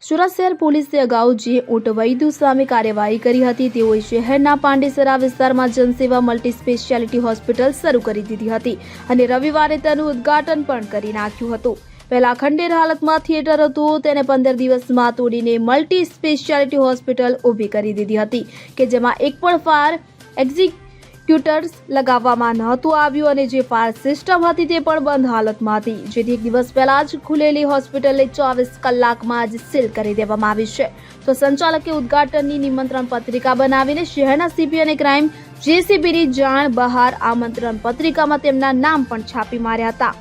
સુરત શહેર પોલીસે અગાઉ જે ઊંટ વૈદ્ય સામે કાર્યવાહી કરી હતી તેઓએ શહેરના પાંડેસરા વિસ્તારમાં જનસેવા મલ્ટી સ્પેશિયાલિટી હોસ્પિટલ શરૂ કરી દીધી હતી અને રવિવારે તેનું ઉદ્ઘાટન પણ કરી નાખ્યું હતું। પહેલા ખંડેર હાલતમાં થિયેટર હતું, તેને 15 દિવસમાં તોડીને મલ્ટી સ્પેશિયાલિટી હોસ્પિટલ ઊભી કરી દીધી હતી કે જેમાં એક પણ ફાયર એક્ઝિક્યુટર્સ લગાવવામાં નહોતું આવ્યું અને જે ફાયર સિસ્ટમ હતી તે પણ બંધ હાલતમાં હતી, જેથી એક દિવસ પહેલા જ ખુલેલી હોસ્પિટલને 24 કલાકમાં જ સીલ કરી દેવામાં આવી છે। તો સંચાલકે ઉદ્ઘાટનની નિમંત્રણ પત્રિકા બનાવીને શહેરના સીપી અને ક્રાઇમ જેસીબીની જાણ બહાર આમંત્રણ પત્રિકામાં તેમના નામ પણ છાપી માર્યા હતા।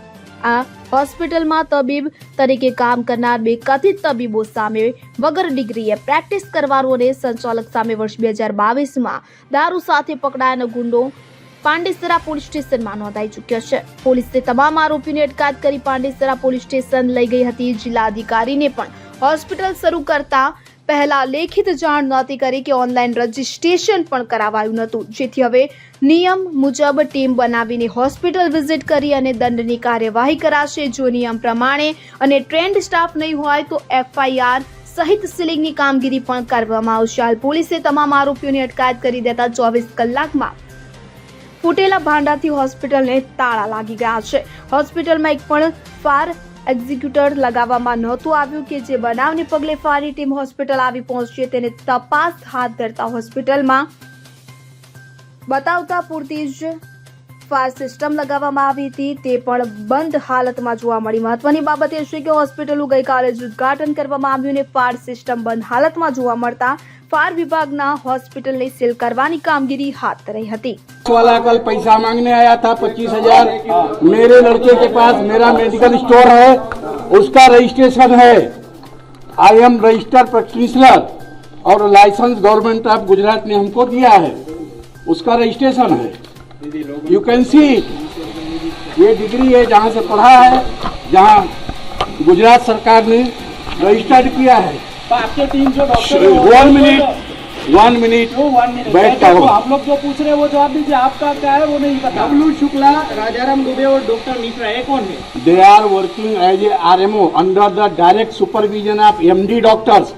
આ હોસ્પિટલમાં તબીબ તરીકે કામ કરનાર 2 કથિત તબીબો સામે વગર ડિગ્રીએ પ્રેક્ટિસ કરવાનો અને સંચાલક સામે વર્ષ 2022માં દારૂ સાથે પકડાયાનો ગુનો પાંડેસરા પોલીસ સ્ટેશનમાં નોંધાઈ ચૂક્યો છે। પોલીસે તમામ આરોપીઓની અટકાયત કરી પાંડેસરા પોલીસ સ્ટેશન લઈ ગઈ હતી। જિલ્લા અધિકારીને પણ હોસ્પિટલ શરૂ કરતા પહેલા લેખિત જાણ નહોતી કરી કે ઓનલાઈન રજીસ્ટ્રેશન પણ કરાવાયું નહોતું, જેથી હવે નિયમ મુજબ ટીમ બનાવીને હોસ્પિટલ વિઝિટ કરી અને દંડની કાર્યવાહી કરાશે। જો નિયમ પ્રમાણે અને ટ્રેન્ડ સ્ટાફ નહીં હોય તો FIR સહિત સીલિંગની કામગીરી પણ કરવામાં આવશે। હાલ પોલીસે તમામ આરોપીઓની અટકાયત કરી દેતા 24 કલાકમાં ફૂટેલા ભાંડાથી હોસ્પિટલને તાળા લાગી ગયા છે। હોસ્પિટલમાં એક પણ ફાયર એક્ઝિક્યુટર લગાવવામાં નહોતું આવ્યું કે જે બનાવને પગલે ફાયરની ટીમ હોસ્પિટલ આવી પહોંચી તેને તપાસ હાથ ધરતા હોસ્પિટલમાં બતાવતા પૂરતી જ ફાયર સિસ્ટમ લગાવવામાં આવી હતી તે પણ બંધ હાલતમાં જોવા મળી। મહત્વની બાબત એ છે કે હોસ્પિટલનું ગઈકાલે જ ઉદ્ઘાટન કરવામાં આવ્યું અને ફાયર સિસ્ટમ બંધ હાલતમાં જોવા મળતા फायर विभागना हॉस्पिटल ने सील करवानी कामगिरी हाथ धरी હતી। वाला कल पैसा मांगने आया था 25,000। मेरे लड़के के पास मेरा मेडिकल स्टोर है, उसका रजिस्ट्रेशन है। आई एम रजिस्टर्ड प्रैक्टिशनर और लाइसेंस गवर्नमेंट ऑफ गुजरात ने हमको दिया है, उसका रजिस्ट्रेशन है। यू कैन सी ये डिग्री है जहाँ से पढ़ा है, जहाँ गुजरात सरकार ने रजिस्टर्ड किया है। तो आपके टीम जो डॉक्टर 1 मिनट बैठ कर आप लोग जो पूछ रहे हैं वो जवाब दीजिए। आपका क्या है वो नहीं पता। बबलू शुक्ला, राजाराम दुबे और डॉक्टर मिश्रा ये कौन है? They are working as a RMO under the direct supervision of MD doctors.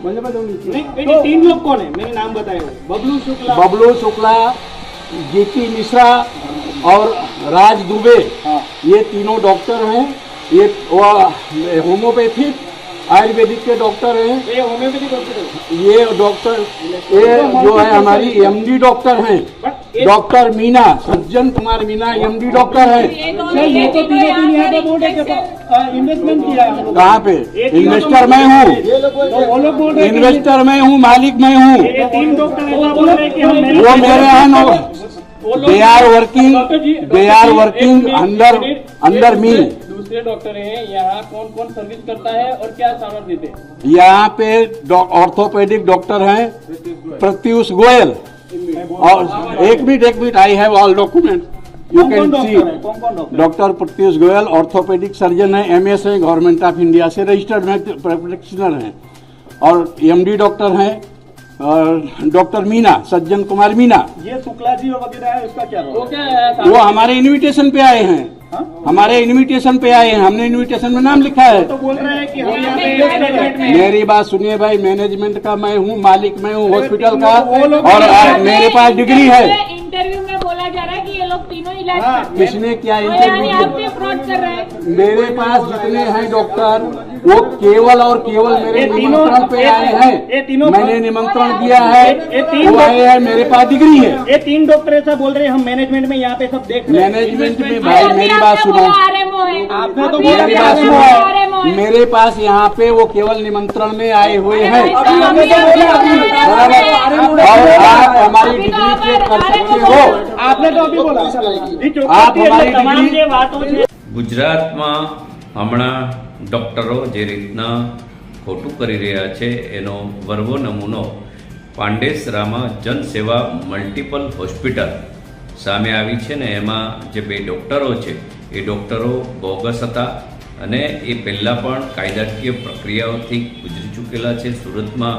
तीन लोग कौन है? मेरे नाम बताए। बबलू शुक्ला, GT मिश्रा और राज दुबे, ये तीनों डॉक्टर हैं। ये होम्योपैथिक आयुर्वेदिक के डॉक्टर हैं। ये होम्योपैथिक डॉक्टर, ये डॉक्टर ये जो है हमारी MD डॉक्टर हैं। Doctor Meena, Sajjan Kumar Meena MD doctor है। ये तो तीनों यहाँ पे बोर्ड है कि इन्वेस्टमेंट किया है हम लोग। कहाँ पे? इन्वेस्टर मैं हूँ, वो लोग बोल रहे हैं इन्वेस्टर मैं हूँ, मालिक मैं हूँ। ये 3 डॉक्टर ऐसा बोल रहे हैं कि हम वो मेरे हैं। They are working under me. दूसरे डॉक्टर हैं यहाँ, कौन कौन सर्विस करता है और क्या सामान देते हैं? यहाँ पे ऑर्थोपेडिक डॉक्टर हैं प्रत्युष गोयल। और एक minute I have all document, you can see. Doctor Pratyush Goyal orthopaedic surgeon है, MS है, गवर्नमेंट ऑफ इंडिया से रजिस्टर्ड प्रैक्टिशनर हैं। और MD डॉक्टर हैं और डॉक्टर मीना, सज्जन कुमार मीना। ये शुक्ला जी वगैरह है, उसका क्या रोल? वो हमारे इन्विटेशन पे आए हैं। हमारे इन्विटेशन पे आए हैं, हमने इन्विटेशन में नाम लिखा है। तो बोल रहे हैं कि हम यहाँ पे मेरी बात सुनिए भाई, मैनेजमेंट का मैं हूँ, मालिक मैं हूँ हॉस्पिटल का, और मेरे पास डिग्री है। इंटरव्यू में बोला जा रहा है कि ये लोग तीनों इलाज करते हैं। किसने क्या तो इंटरव्यू यानी किया? आप फ्रॉड कर रहे हैं। मेरे पास जितने हैं डॉक्टर वो केवल और केवल मेरे निमंत्रण पे आए हैं। मैंने निमंत्रण दिया है, वो आए हैं, मेरे पास डिग्री है। ये 3 डॉक्टर ऐसा बोल रहे हैं हम मैनेजमेंट में यहाँ पे सब देख रहे हैं। मैनेजमेंट में भाई मेरी बात सुनो, आपने तो बोला मेरी बात सुनो, मेरे पास यहाँ पे वो केवल निमंत्रण में आए हुए हैं। और आप हमारी डिग्री चेक कर सकते हो। आपने तो अभी बोला आप हमारी डिग्री ગુજરાતમાં હમણાં ડૉક્ટરો જે રીતના ખોટું કરી રહ્યા છે એનો વર્વો નમૂનો પાંડેસરામાં જનસેવા મલ્ટિપલ હોસ્પિટલ સામે આવી છે ને એમાં જે 2 ડૉક્ટરો છે એ ડૉક્ટરો બોગસ હતા અને એ પહેલાં પણ કાયદાકીય પ્રક્રિયાઓથી ગુજરી ચૂકેલા છે। સુરતમાં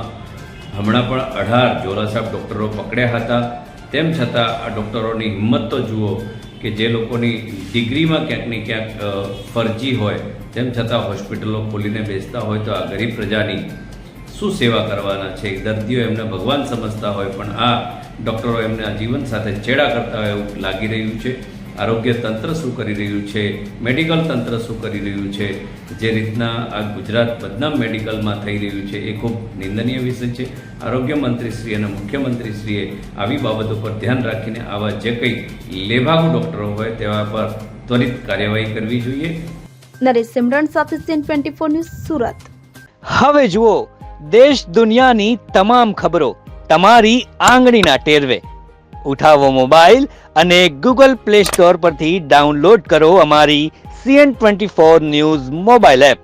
હમણાં પણ 18 જોરાસાબ ડૉક્ટરો પકડ્યા હતા, તેમ છતાં આ ડૉક્ટરોની હિંમત તો જુઓ કે જે લોકોની ડિગ્રીમાં ક્યાંક ને ક્યાંક ફરજી હોય તેમ છતાં હોસ્પિટલો ખોલીને બેસતા હોય તો આ ગરીબ પ્રજાની શું સેવા કરવાના છે. દર્દીઓ એમને ભગવાન સમજતા હોય પણ આ ડૉક્ટરો એમના જીવન સાથે ચેડા કરતા હોય એવું લાગી રહ્યું છે. આરોગ્ય તંત્ર શું કરી રહ્યું છે, મેડિકલ તંત્ર શું કરી રહ્યું છે, જે રીતના આ ગુજરાત બદનામ મેડિકલમાં થઈ રહ્યું છે એ ખૂબ નિંદનીય વિષય છે. આરોગ્ય મંત્રીશ્રી અને મુખ્યમંત્રીશ્રીએ આવી બાબતો પર ધ્યાન રાખીને આવા જે કંઈ લેભાગુ ડૉક્ટરો હોય તેવા પર ત્વરિત કાર્યવાહી કરવી જોઈએ. નરેશ સિમરન સાથે CN24 ન્યૂઝ સુરત. હવે જુઓ દેશ દુનિયાની તમામ ખબરો તમારી આંગળીના ટેરવે. ઉઠાવો મોબાઈલ અને Google Play Store પરથી ડાઉનલોડ કરો અમારી CN24 ન્યૂઝ મોબાઈલ એપ.